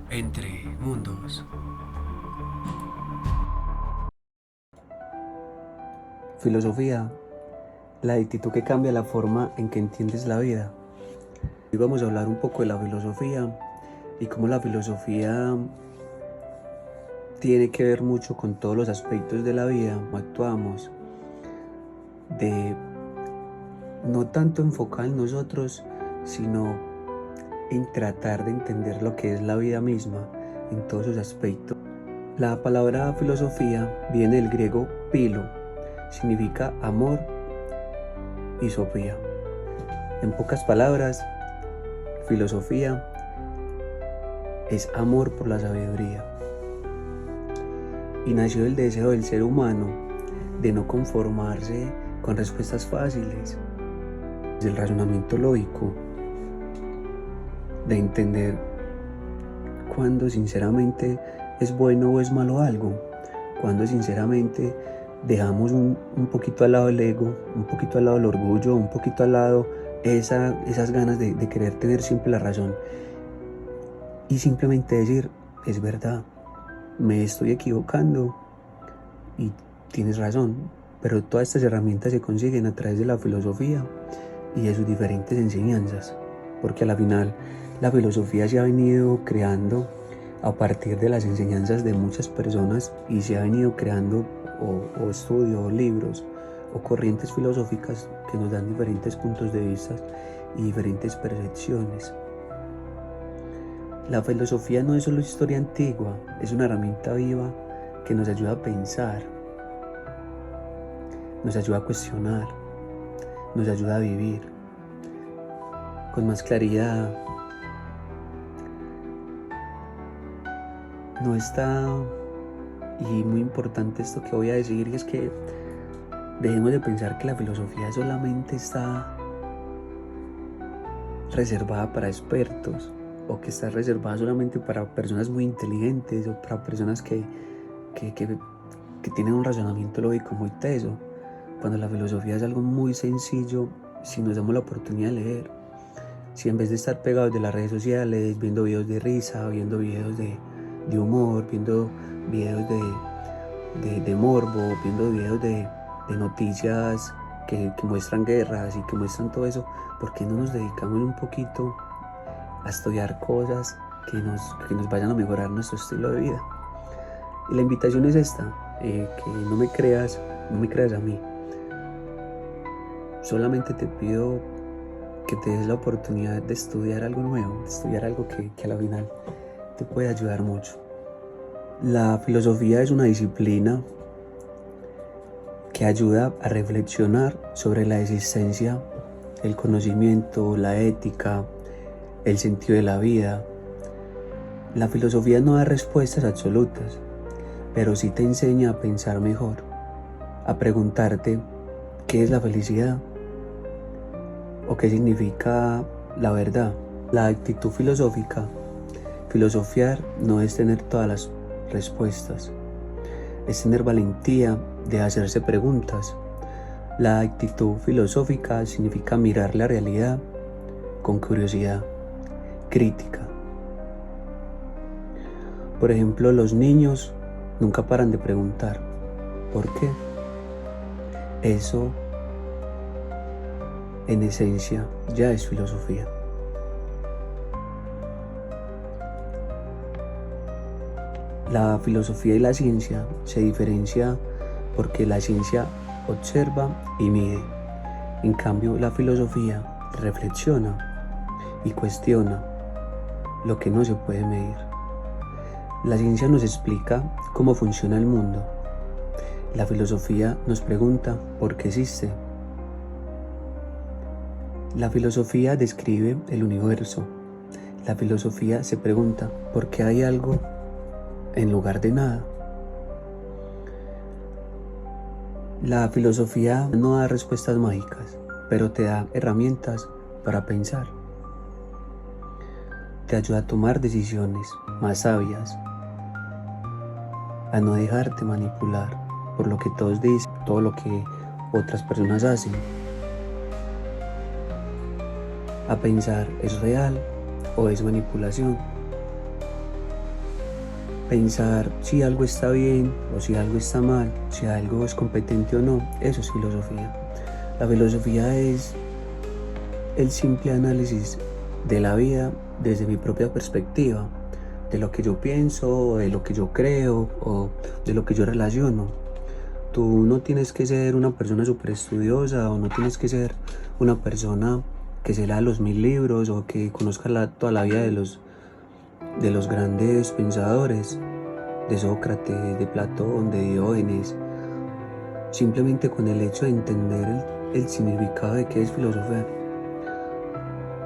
Entre mundos. Filosofía, la actitud que cambia la forma en que entiendes la vida. Hoy vamos a hablar un poco de la filosofía y cómo la filosofía tiene que ver mucho con todos los aspectos de la vida, cómo actuamos, de no tanto enfocar en nosotros, sino en tratar de entender lo que es la vida misma en todos sus aspectos. La palabra filosofía viene del griego pilo, significa amor y sofía. En pocas palabras, filosofía es amor por la sabiduría. Y nació del deseo del ser humano de no conformarse con respuestas fáciles, del razonamiento lógico, de entender cuándo sinceramente es bueno o es malo algo, cuándo sinceramente dejamos un poquito al lado el ego, un poquito al lado el orgullo, un poquito al lado esas ganas de querer tener siempre la razón y simplemente decir, es verdad, me estoy equivocando y tienes razón, pero todas estas herramientas se consiguen a través de la filosofía y de sus diferentes enseñanzas, porque a la final la filosofía se ha venido creando a partir de las enseñanzas de muchas personas y se ha venido creando o estudios, o libros o corrientes filosóficas que nos dan diferentes puntos de vista y diferentes percepciones. La filosofía no es solo historia antigua, es una herramienta viva que nos ayuda a pensar, nos ayuda a cuestionar, nos ayuda a vivir con más claridad. No está, y muy importante esto que voy a decir, y es que dejemos de pensar que la filosofía solamente está reservada para expertos o que está reservada solamente para personas muy inteligentes o para personas que tienen un razonamiento lógico muy teso, cuando la filosofía es algo muy sencillo si nos damos la oportunidad de leer. Si en vez de estar pegados de las redes sociales, viendo videos de risa, viendo videos de humor, viendo videos de morbo, viendo videos de noticias que muestran guerras y que muestran todo eso, ¿por qué no nos dedicamos un poquito a estudiar cosas que nos vayan a mejorar nuestro estilo de vida? Y la invitación es esta, que no me creas a mí. Solamente te pido que te des la oportunidad de estudiar algo nuevo, de estudiar algo que a la final te puede ayudar mucho. La filosofía es una disciplina que ayuda a reflexionar sobre la existencia, el conocimiento, la ética, el sentido de la vida. La filosofía no da respuestas absolutas, pero sí te enseña a pensar mejor, a preguntarte qué es la felicidad o qué significa la verdad. La actitud filosófica, filosofiar no es tener todas las respuestas, es tener valentía de hacerse preguntas. La actitud filosófica significa mirar la realidad con curiosidad, crítica. Por ejemplo, los niños nunca paran de preguntar, ¿por qué? Eso, en esencia, ya es filosofía. La filosofía y la ciencia se diferencian porque la ciencia observa y mide. En cambio, la filosofía reflexiona y cuestiona lo que no se puede medir. La ciencia nos explica cómo funciona el mundo. La filosofía nos pregunta por qué existe. La filosofía describe el universo. La filosofía se pregunta por qué hay algo en lugar de nada. La filosofía no da respuestas mágicas, pero te da herramientas para pensar. Te ayuda a tomar decisiones más sabias, a no dejarte manipular por lo que todos dicen, todo lo que otras personas hacen, a pensar, ¿es real o es manipulación? Pensar si algo está bien o si algo está mal, si algo es competente o no, eso es filosofía. La filosofía es el simple análisis de la vida desde mi propia perspectiva, de lo que yo pienso, de lo que yo creo o de lo que yo relaciono. Tú no tienes que ser una persona súper estudiosa o no tienes que ser una persona que se lea los 1000 libros o que conozca toda la vida de los grandes pensadores, de Sócrates, de Platón, de Diógenes. Simplemente con el hecho de entender el significado de qué es filosofía,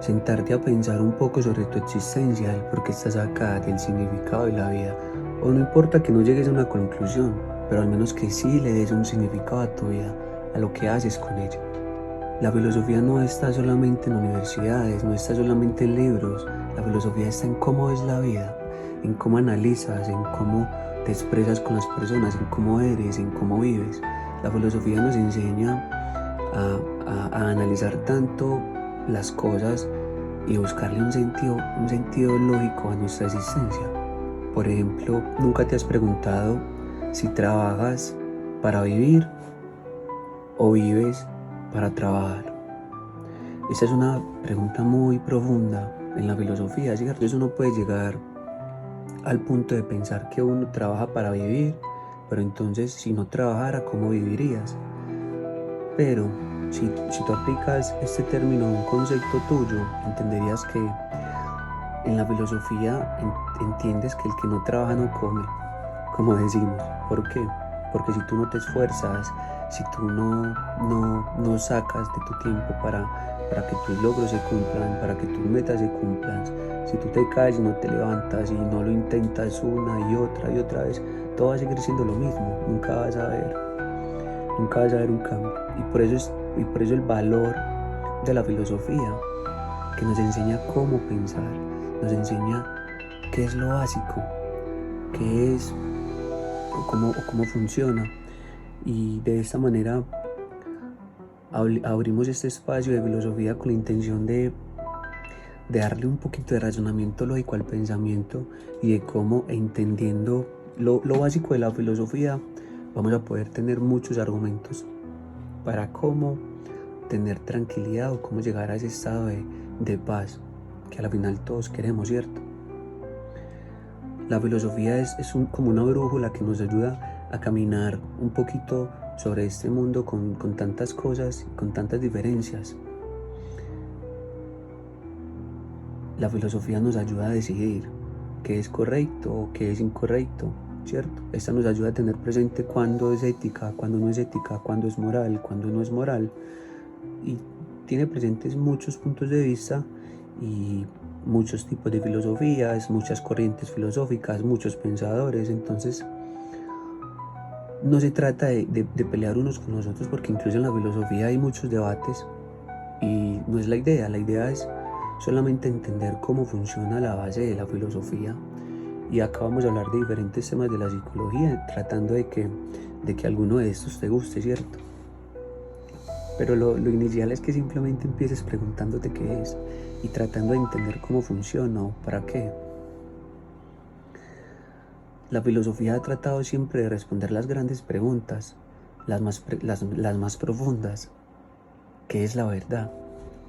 sentarte a pensar un poco sobre tu existencia, el por qué estás acá, del significado de la vida. O no importa que no llegues a una conclusión, pero al menos que sí le des un significado a tu vida, a lo que haces con ella. La filosofía no está solamente en universidades, no está solamente en libros. La filosofía está en cómo es la vida, en cómo analizas, en cómo te expresas con las personas, en cómo eres, en cómo vives. La filosofía nos enseña a analizar tanto las cosas y buscarle un sentido lógico a nuestra existencia. Por ejemplo, ¿nunca te has preguntado si trabajas para vivir o vives para trabajar? Esta es una pregunta muy profunda en la filosofía, ¿cierto? Eso uno puede llegar al punto de pensar que uno trabaja para vivir, pero entonces si no trabajara, ¿cómo vivirías? Pero si tú aplicas este término a un concepto tuyo, entenderías que en la filosofía entiendes que el que no trabaja no come, como decimos. ¿Por qué? Porque si tú no te esfuerzas, si tú no sacas de tu tiempo para que tus logros se cumplan, para que tus metas se cumplan, si tú te caes y no te levantas y no lo intentas una y otra vez, todo va a seguir siendo lo mismo, nunca vas a ver un cambio. Y por eso el valor de la filosofía, que nos enseña cómo pensar, nos enseña qué es lo básico, qué es o cómo funciona. Y de esta manera abrimos este espacio de filosofía con la intención de darle un poquito de razonamiento lógico al pensamiento y de cómo, entendiendo lo básico de la filosofía, vamos a poder tener muchos argumentos para cómo tener tranquilidad o cómo llegar a ese estado de paz que al final todos queremos, ¿cierto? La filosofía es como una brújula que nos ayuda a caminar un poquito sobre este mundo con tantas cosas, con tantas diferencias. La filosofía nos ayuda a decidir qué es correcto o qué es incorrecto, ¿cierto? Esta nos ayuda a tener presente cuándo es ética, cuándo no es ética, cuándo es moral, cuándo no es moral. Y tiene presentes muchos puntos de vista y muchos tipos de filosofías, muchas corrientes filosóficas, muchos pensadores. Entonces, no se trata de pelear unos con los otros, porque incluso en la filosofía hay muchos debates y no es la idea es solamente entender cómo funciona la base de la filosofía. Y acá vamos a hablar de diferentes temas de la psicología, tratando de que alguno de estos te guste, ¿cierto? Pero lo inicial es que simplemente empieces preguntándote qué es y tratando de entender cómo funciona o para qué. La filosofía ha tratado siempre de responder las grandes preguntas, las más profundas. ¿Qué es la verdad?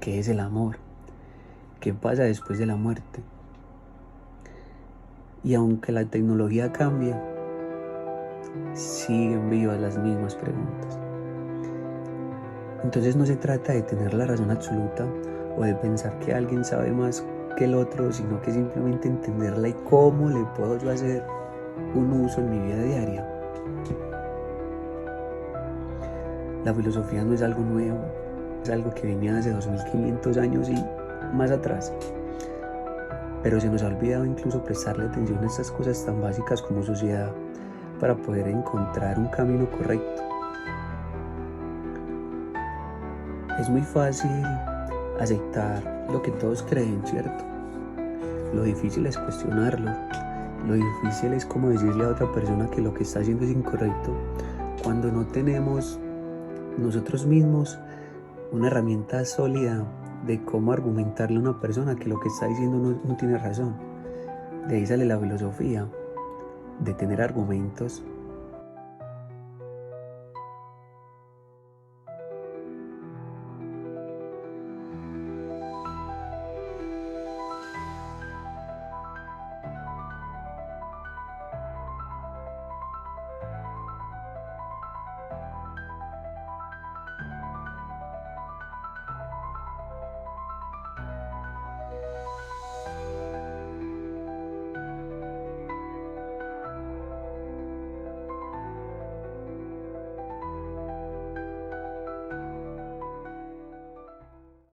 ¿Qué es el amor? ¿Qué pasa después de la muerte? Y aunque la tecnología cambia, siguen vivas las mismas preguntas. Entonces no se trata de tener la razón absoluta o de pensar que alguien sabe más que el otro, sino que simplemente entenderla y cómo le puedo yo hacer un uso en mi vida diaria. La filosofía no es algo nuevo, es algo que venía hace 2500 años y más atrás. Pero se nos ha olvidado incluso prestarle atención a estas cosas tan básicas como sociedad para poder encontrar un camino correcto. Es muy fácil aceptar lo que todos creen, ¿cierto? Lo difícil es cuestionarlo. Lo difícil es como decirle a otra persona que lo que está haciendo es incorrecto, cuando no tenemos nosotros mismos una herramienta sólida de cómo argumentarle a una persona que lo que está diciendo no tiene razón. De ahí sale la filosofía. de tener argumentos